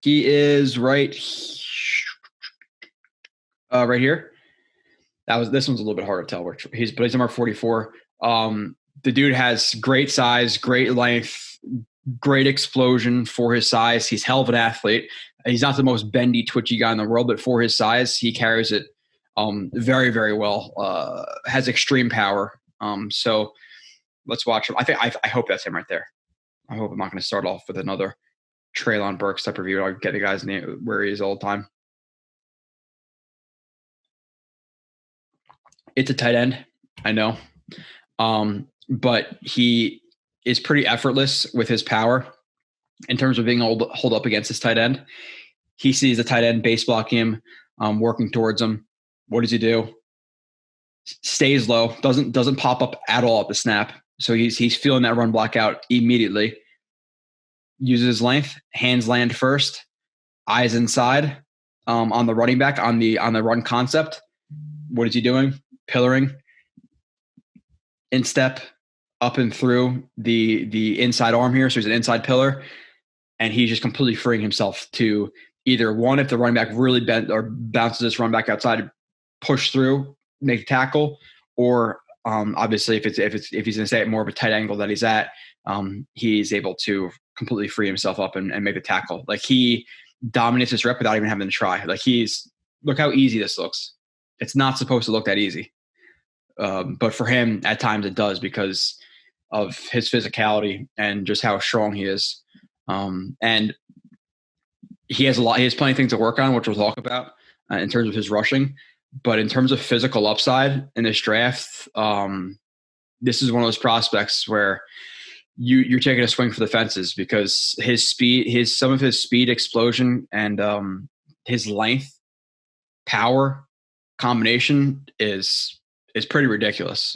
He is right here. This one's a little bit harder to tell. But he's number 44. The dude has great size, great length, great explosion for his size. He's hell of an athlete. He's not the most bendy, twitchy guy in the world, but for his size, he carries it very, very well. Has extreme power. So let's watch him. I hope that's him right there. I hope I'm not going to start off with another Treylon Burks type review. I'll get the guy's name where he is all the time. It's a tight end, I know. But he is pretty effortless with his power in terms of being able to hold up against his tight end. He sees the tight end base blocking him, working towards him. What does he do? Stays low, doesn't pop up at all at the snap. So he's feeling that run block out immediately. Uses his length, hands land first, eyes inside on the running back on the run concept. What is he doing? Pillaring, instep up and through the inside arm here. So he's an inside pillar, and he's just completely freeing himself to either one, if the running back really bent or bounces this run back outside, push through, make a tackle, or obviously if he's going to stay at more of a tight angle that he's at, he's able to completely free himself up and make a tackle. Like, he dominates this rep without even having to try. Like, look how easy this looks. It's not supposed to look that easy. But for him, at times it does because of his physicality and just how strong he is. And he has plenty of things to work on, which we'll talk about in terms of his rushing. But in terms of physical upside in this draft, this is one of those prospects where you're taking a swing for the fences because his speed, some of his speed, explosion, and his length, power combination is pretty ridiculous.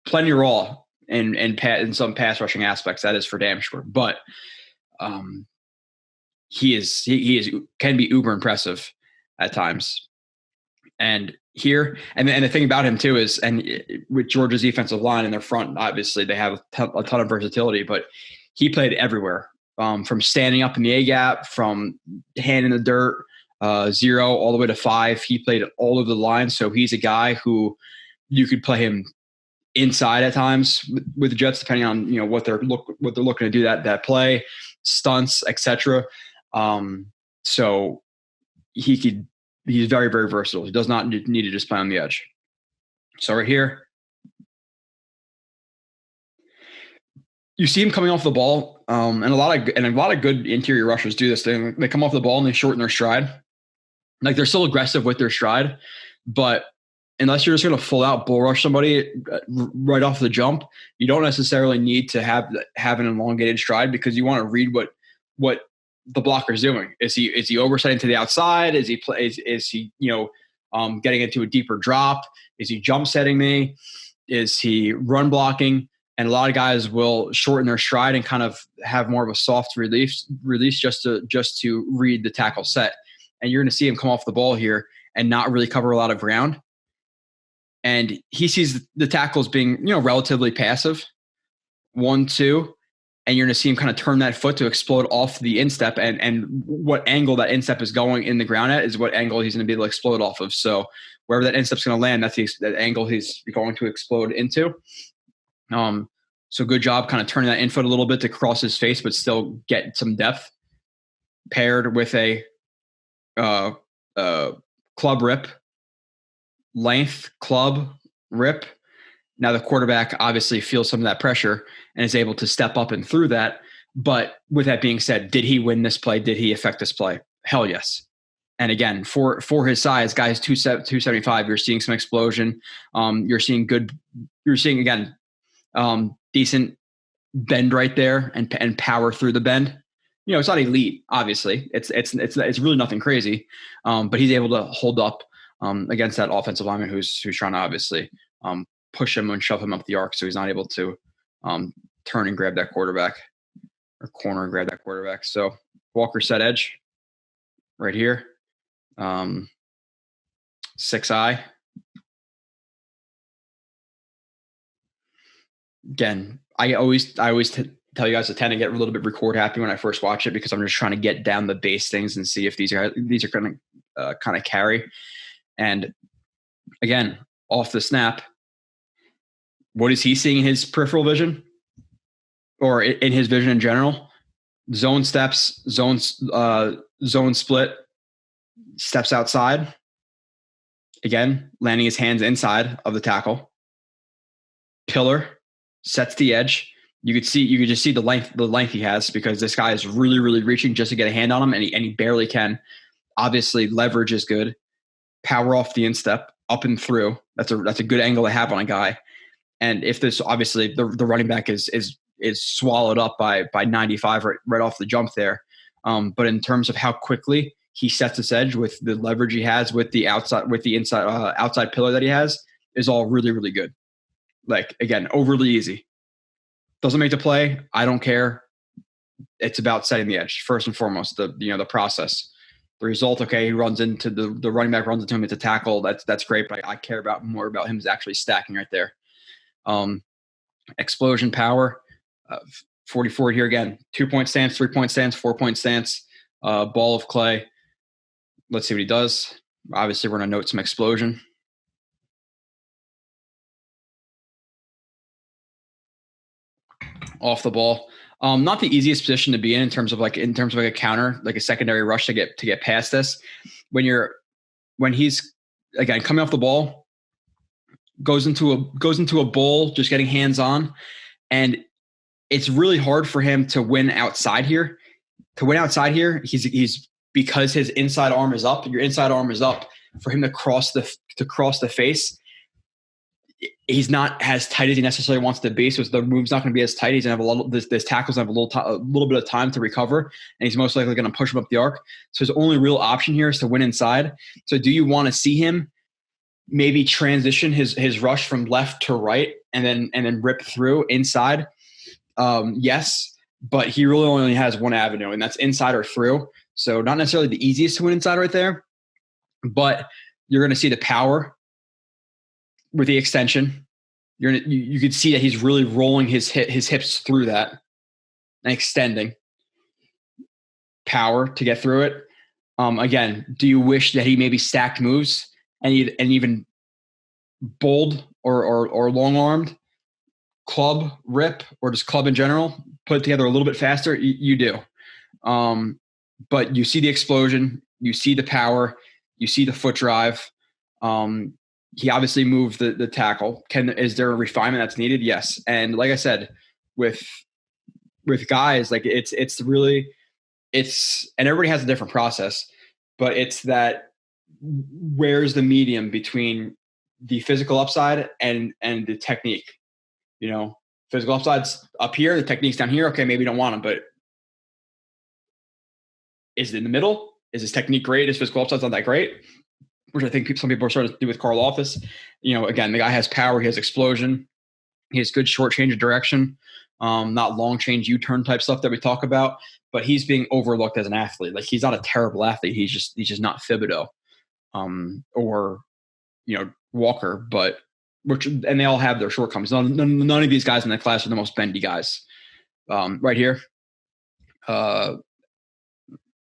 Plenty raw in some pass rushing aspects, that is for damn sure. But he can be uber impressive at times. And here, and the thing about him too is, and with Georgia's defensive line in their front, obviously they have a ton of versatility, but he played everywhere, from standing up in the A gap, from hand in the dirt, 0 all the way to 5. He played all over the line. So he's a guy who you could play him inside at times with the Jets, depending on what they're looking to do that play, stunts, etc. So he's very, very versatile. He does not need to just play on the edge. So right here, you see him coming off the ball, and a lot of good interior rushers do this thing. They come off the ball and they shorten their stride. Like, they're still aggressive with their stride, but unless you're just going to full out bull rush somebody right off the jump, you don't necessarily need to have an elongated stride because you want to read what the blocker's doing. Is he oversetting to the outside? Is he getting into a deeper drop? Is he jump setting me? Is he run blocking? And a lot of guys will shorten their stride and kind of have more of a soft release just to read the tackle set. And you're going to see him come off the ball here and not really cover a lot of ground. And he sees the tackles being, relatively passive, 1, 2, and you're going to see him kind of turn that foot to explode off the instep. And what angle that instep is going in the ground at is what angle he's going to be able to explode off of. So wherever that instep's going to land, that's that angle he's going to explode into. So good job kind of turning that infoot a little bit to cross his face, but still get some depth, paired with a club rip, length, club, rip. Now the quarterback obviously feels some of that pressure and is able to step up and through that. But with that being said, did he win this play? Did he affect this play? Hell yes. And again, for his size, guys, 275, you're seeing some explosion. You're seeing again, decent bend right there and power through the bend. It's not elite, obviously. It's really nothing crazy. But he's able to hold up against that offensive lineman who's trying to obviously push him and shove him up the arc, so he's not able to turn and grab that quarterback or corner and grab that quarterback. So Walker set edge right here. 6-eye. Again, I always tell you guys, I tend to get a little bit record happy when I first watch it because I'm just trying to get down the base things and see if these are going to kind of carry. And again, off the snap, what is he seeing in his peripheral vision or in his vision in general? Zone steps, zone split, steps outside. Again, landing his hands inside of the tackle. Pillar, sets the edge. You could just see the length he has because this guy is really, really reaching just to get a hand on him, and he barely can. Obviously, leverage is good. Power off the instep, up and through. That's a good angle to have on a guy. And if this, obviously, the running back is swallowed up by 95 right off the jump there. But in terms of how quickly he sets this edge with the leverage he has with the outside pillar that he has is all really, really good. Like, again, overly easy. Doesn't make the play. I don't care. It's about setting the edge first and foremost. The process, the result. Okay, he runs into the running back runs into him. It's a tackle. That's great. But I care more about him actually stacking right there. Explosion power. 44 here again. 2-point stance, 3-point stance, 4-point stance. Ball of clay. Let's see what he does. Obviously, we're going to note some explosion. Off the ball. Not the easiest position to be in terms of a counter, like a secondary rush to get past this. When he's again coming off the ball, goes into a bowl, just getting hands on, and it's really hard for him to win outside here. To win outside here, he's because his inside arm is up. Your inside arm is up for him to cross the face. He's not as tight as he necessarily wants to be, so the move's not going to be as tight. He's going to have this tackle's going to have a little bit of time to recover, and he's most likely going to push him up the arc. So his only real option here is to win inside. So do you want to see him maybe transition his rush from left to right and then rip through inside? Yes, but he really only has one avenue, and that's inside or through. So not necessarily the easiest to win inside right there, but you're going to see the power with the extension. You could see that he's really rolling his hips through that and extending. Power to get through it. Again, do you wish that he maybe stacked moves and even bold or long armed, club, rip, or just club in general, put it together a little bit faster? You do. But you see the explosion, you see the power, you see the foot drive. He obviously moved the tackle. Is there a refinement that's needed? Yes. And like I said, with guys, like it's and everybody has a different process, but it's that where's the medium between the physical upside and the technique? Physical upside's up here, the technique's down here. Okay, maybe you don't want him, but is it in the middle? Is his technique great? His physical upside's not that great? Which I think some people are starting to do with Carl Office. Again, the guy has power. He has explosion. He has good short change of direction, not long change U-turn type stuff that we talk about. But he's being overlooked as an athlete. Like, he's not a terrible athlete. He's just not Thibodeau or Walker. And they all have their shortcomings. None of these guys in the class are the most bendy guys. Right here,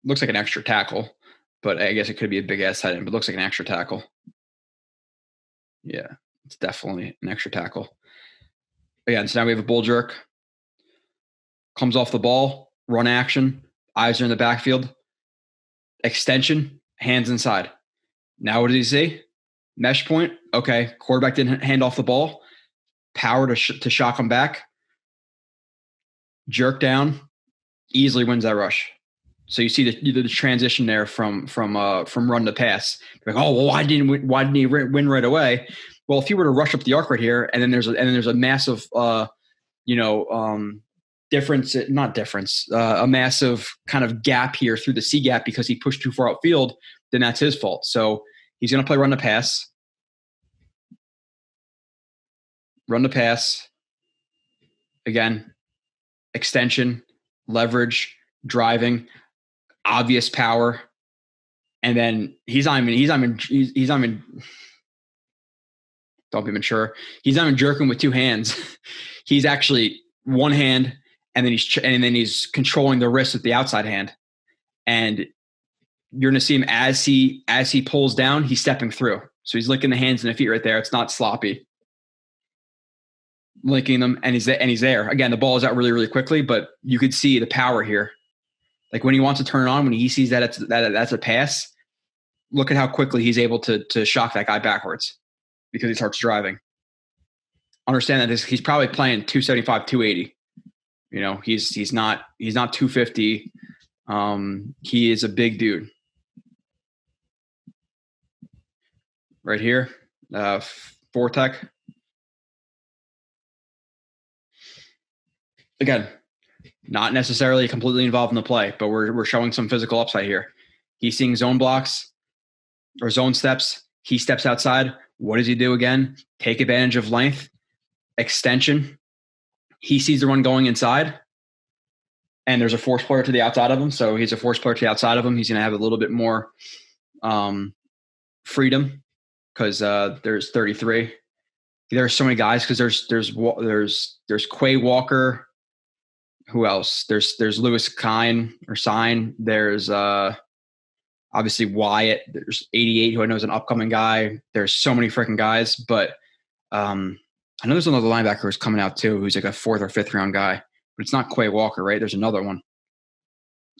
looks like an extra tackle. But I guess it could be a big-ass tight end, but it looks like an extra tackle. Yeah, it's definitely an extra tackle. Again, so now we have a bull jerk. Comes off the ball, run action, eyes are in the backfield. Extension, hands inside. Now what does he see? Mesh point. Okay, quarterback didn't hand off the ball. Power to shock him back. Jerk down, easily wins that rush. So you see the transition there from run to pass. Like, oh well, why didn't he win right away? Well, if you were to rush up the arc right here, and then there's a massive a massive kind of gap here through the C gap because he pushed too far outfield, then that's his fault. So he's going to play run to pass. Run to pass. Again, extension, leverage, driving. Obvious power, and then he's not even don't be mature. He's not even jerking with two hands. He's actually one hand and then he's controlling the wrist with the outside hand, and you're going to see him as he pulls down, he's stepping through. So he's licking the hands and the feet right there. It's not sloppy. Linking them, and he's there. Again, the ball is out really, really quickly, but you could see the power here. Like when he wants to turn it on, when he sees that that's a pass, look at how quickly he's able to shock that guy backwards because he starts driving. Understand that he's probably playing 275, 280. You know, he's not 250. He is a big dude. Right here, Fortec. Again, not necessarily completely involved in the play, but we're showing some physical upside here. He's seeing zone blocks or zone steps. He steps outside. What does he do again? Take advantage of length, extension. He sees the run going inside, and there's a force player to the outside of him. So he's a force player to the outside of him. He's going to have a little bit more freedom because there's 33. There's so many guys because there's Quay Walker. Who else? There's Lewis Kine or Sign. There's obviously Wyatt. There's 88, who I know is an upcoming guy. There's so many freaking guys, but I know there's another linebacker who's coming out too, who's like a 4th or 5th round guy, but it's not Quay Walker, right? There's another one.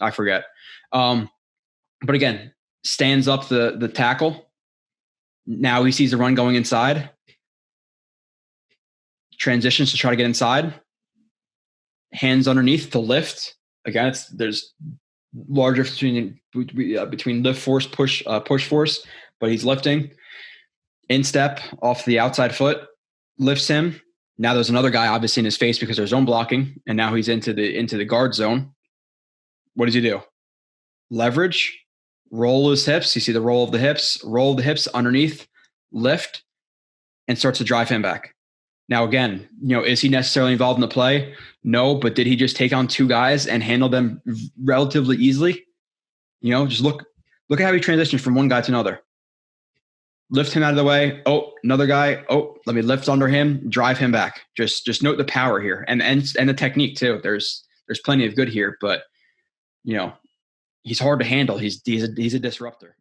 I forget. But again, stands up the tackle. Now he sees the run going inside. Transitions to try to get inside. Hands underneath to lift. Again, there's larger between lift force, push force, but he's lifting. Instep off the outside foot, lifts him. Now there's another guy obviously in his face because there's zone blocking, and now he's into the guard zone. What does he do? Leverage, roll his hips. You see the roll of the hips underneath, lift, and starts to drive him back. Now, again, is he necessarily involved in the play? No, but did he just take on 2 guys and handle them relatively easily? Just look at how he transitioned from one guy to another. Lift him out of the way. Oh, another guy. Oh, let me lift under him, drive him back. Just note the power here and the technique too. There's plenty of good here, but he's hard to handle. He's a disruptor.